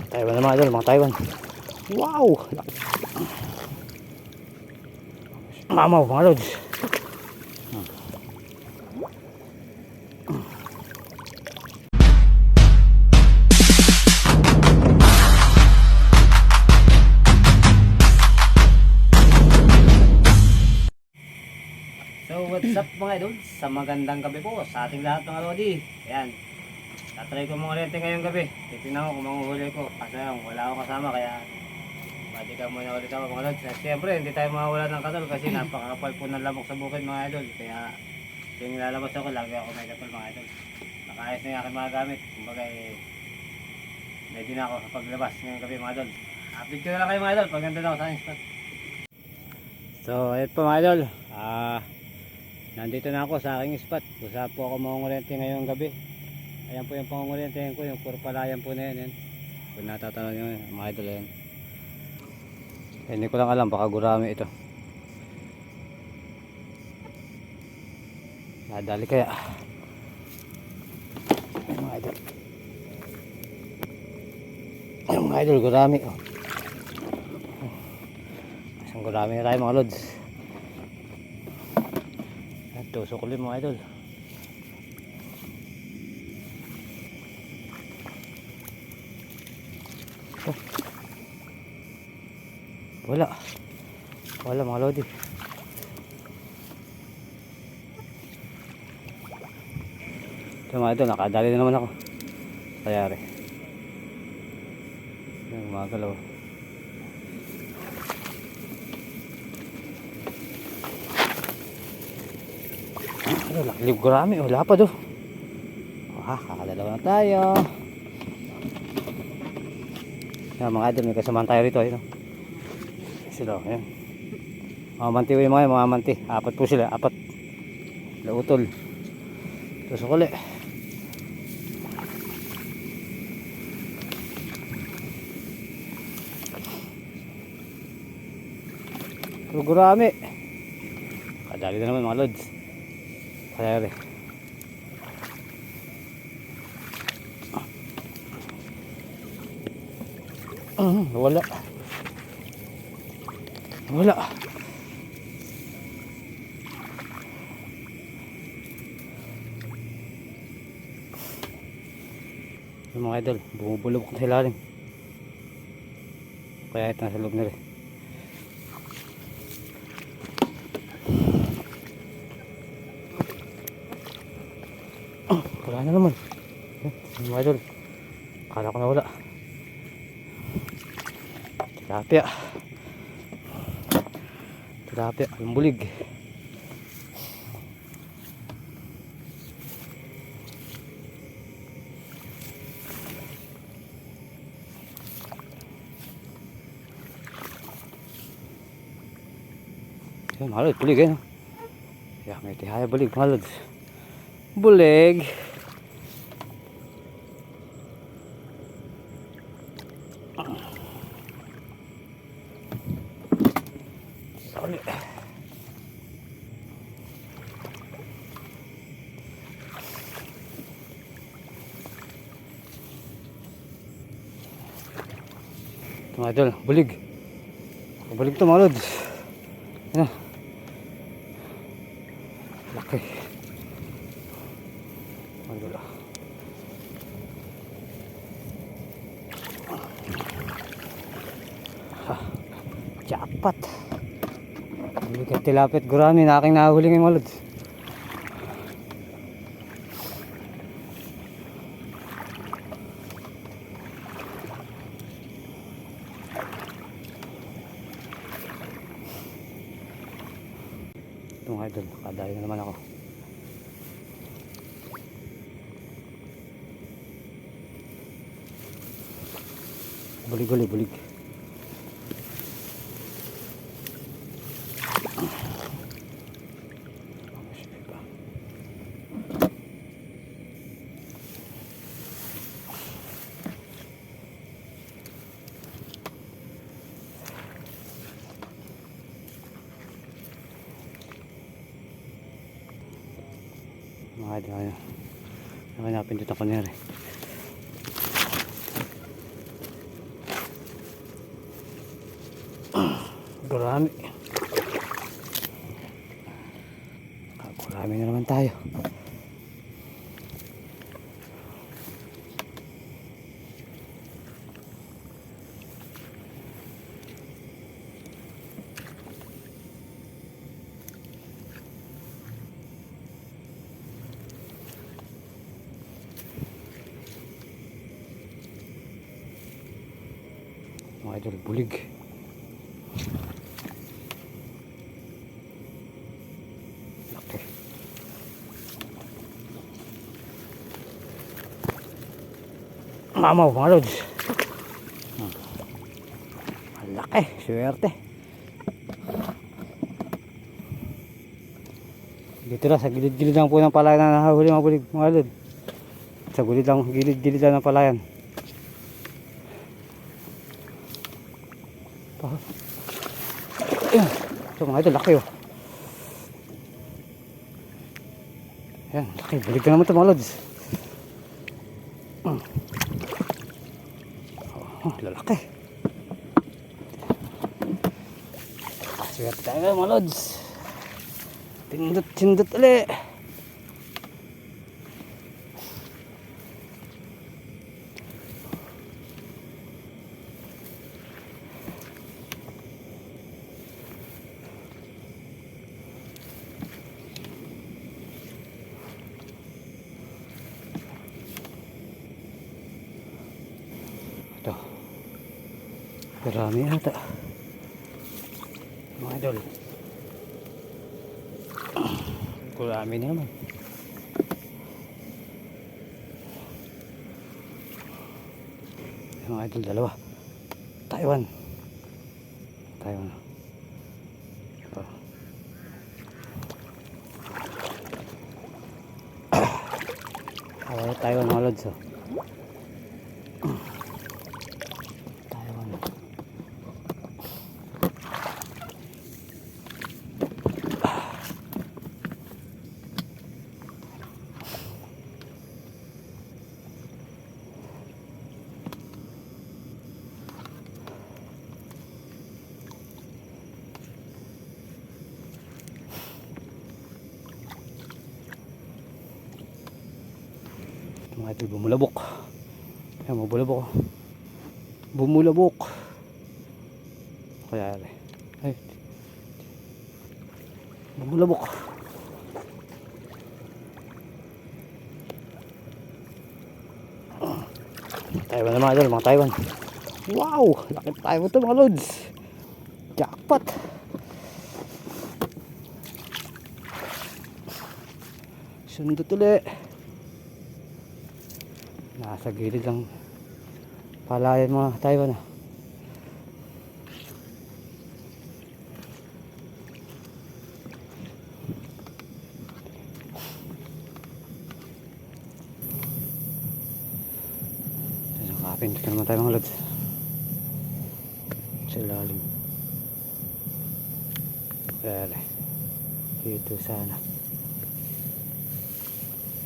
Taiwan na mga idol, mga Taiwan. Wow! Mamaw mga lods. So what's up mga idol? Sa magandang gabi po sa ating lahat mga lodi. Ayan, tatry ko mga lente ngayong gabi. Titignan ko kung manguhuli ko. Kasi wala akong kasama kaya pwede ka muna ulit ako mga lods. Siyempre hindi tayo mawawala ng katol kasi napakakapal po ng lamok sa bukid mga idol. Kaya yung lalabas ako lagi ako may katol mga idol. Nakaayos na yung aking mga gamit. Kumbaga ready na ako sa paglabas ngayong gabi mga idol. Update ko na lang kayo mga idol pag nandun ako sa aking spot. So ayun po mga idol, nandito na ako sa aking spot. Gusto po ako mangungulente ngayong gabi. Ayan po yung pangungulente ko, yung puro palayan po na yan. Kung natatanong nyo mga idol yan. Hindi ko lang alam, baka gurami ito. Nadali kaya. Ayan mga idol. Ayan mga idol, gurami. Isang gurami na tayo mga lods. Tusok ulit mga idol. Wala mga lodi. Ito mga idol, nakadali na naman ako. Kayari yung mga galaw. Laklib gurami, wala pa do. Kakadalawa na tayo. Yan mga idol, may kasamaan tayo rito. Ayun, sila, ayan. Mga manti yung mga manti. Apat po sila, apat. Lautol. Tusok ulit. Pero gurami. Kadali na naman mga lods. Kaya rin. Wala. Yung mga idol, bumubulog ko sa ilalim. Kaya ito nasa loob na rin. Wala na naman. Yung mga idol, akala ko na wala. Tilapia, yung bulig. Yan, malod, bulig eh. Yan, may tihaya bulig, malod. Bulig. Sorry. Mga idol, bulig. Bulig to mga lods. Yan. Laki. Mga idol. Jackpot. Bulig at tilapit gurami na aking nahuli ng mga lods. Ito mga idol, nakadayo na naman ako. Bulig. Mga idol, hanapin dito ako nere. Gurami. Gurami na naman tayo. Mga idol, bulig. Laki. Mamaw mga lods. Laki, swerte. Dito lang sa gilid-gilid lang po ng palayan na nahuli mga bulig mga lods. Sa gilid-gilid lang ng palayan. Ayan. Ito mga idol, laki oh. Ayan, laki. Bulig ka naman ito mga lods. Lalaki. Swerte tayo mga lods. Tindot ulit. Ito. Marami ata. Mga idol. Marami na naman. Mga idol, dalawa. Taiwan. Ito. Taiwan mga lods oh. Taiwan. Mga idol, bumulabok. Ayan, bumulabok. Bumulabok. Kaya ay. Bumulabok. Taiwan na mga idol, mga Taiwan. Wow! Laki tayo ito mga lods. Jackpot. Sundot ulit. Nasa gilid lang palayan mga Taiwan ah. Nakapin dito naman tayo mga lods. Sa ilalim. Kaya dito sana.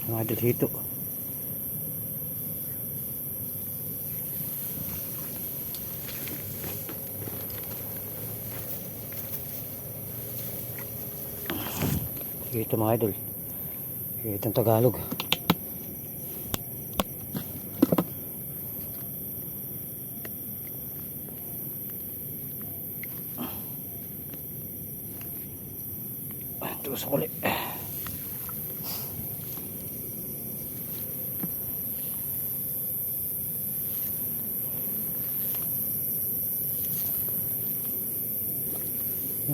Mga idol dito. Ito mga idol. Ito ang Tagalog. Tusok ulit.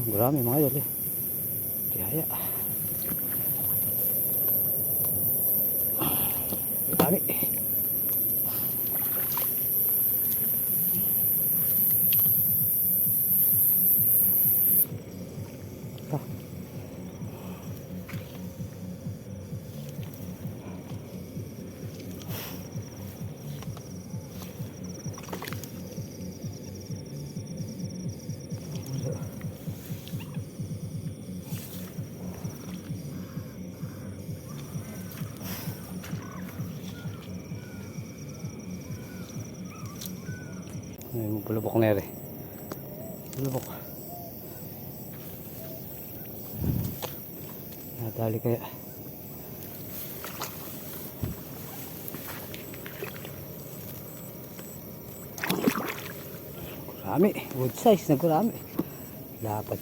Marami mga idol eh. Tihaya. Marami. Ay, bulubok na rin. Bulubok. Dali kaya. Gurami, wood size na gurami. Dapat.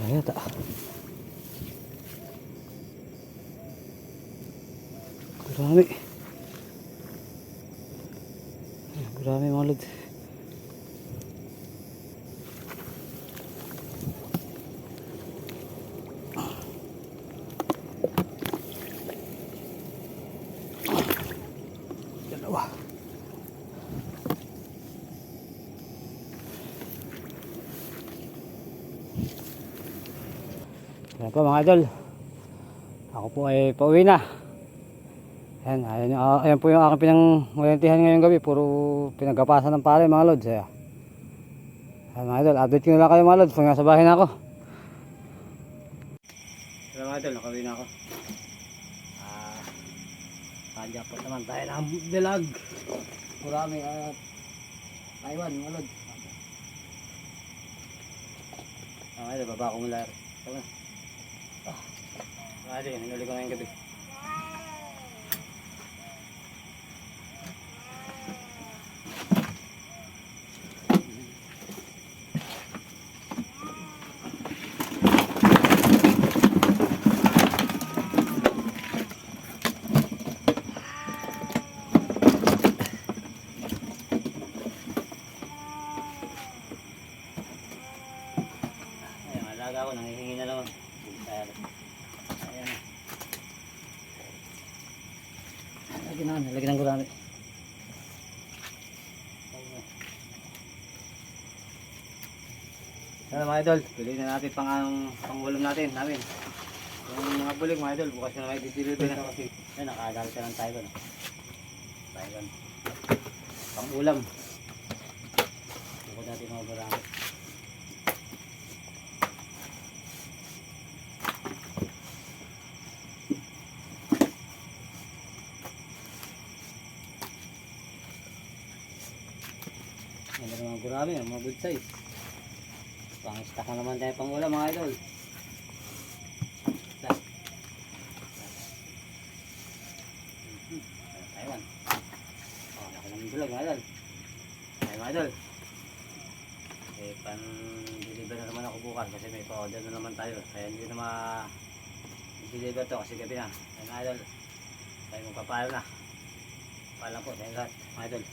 Ayan ta. Gurami. Gurami mga lod. Dalawa. Ayan po mga idol. Ako po ay pauwi na. Ayan po yung aking pinangwalantihan ngayong gabi. Puro pinagapasan ng pare mga lods. Ayan mga idol, update ko na lang kayo mga lods pag nasa bahay na ako. Ayan mga idol, nakauwi na ako. Jackpot naman tayo ng vlog. Marami at Taiwan mga lods. Mga idol, baba ko mula. Tama na. Mga idol, hinuli ko ngayong gabi. Alaga ko, nangihingi na naman. Ayan na. Lagyan ng gurami. Ayan mga idol, piliin na natin pang-ulam namin. Yung mga bulig mga idol, bukas na may dideliver na kasi. Ayan, nakagalit ka ng Taiwan. Taiwan. Pang-ulam. Bukod natin mga gurami. Ayan na mga gurami, mga good size. Pang-stack na naman tayo pang-ulam mga idol. Taiwan. Laki ng bulag mga idol. Ayan mga idol. Pan-deliver na naman ako bukas kasi may pa-order na naman tayo. Kaya hindi na ma-deliver to kasi gabi na. Ayan mga idol. Tayo magpapalo na. Paalam po sa inyo lahat mga idol.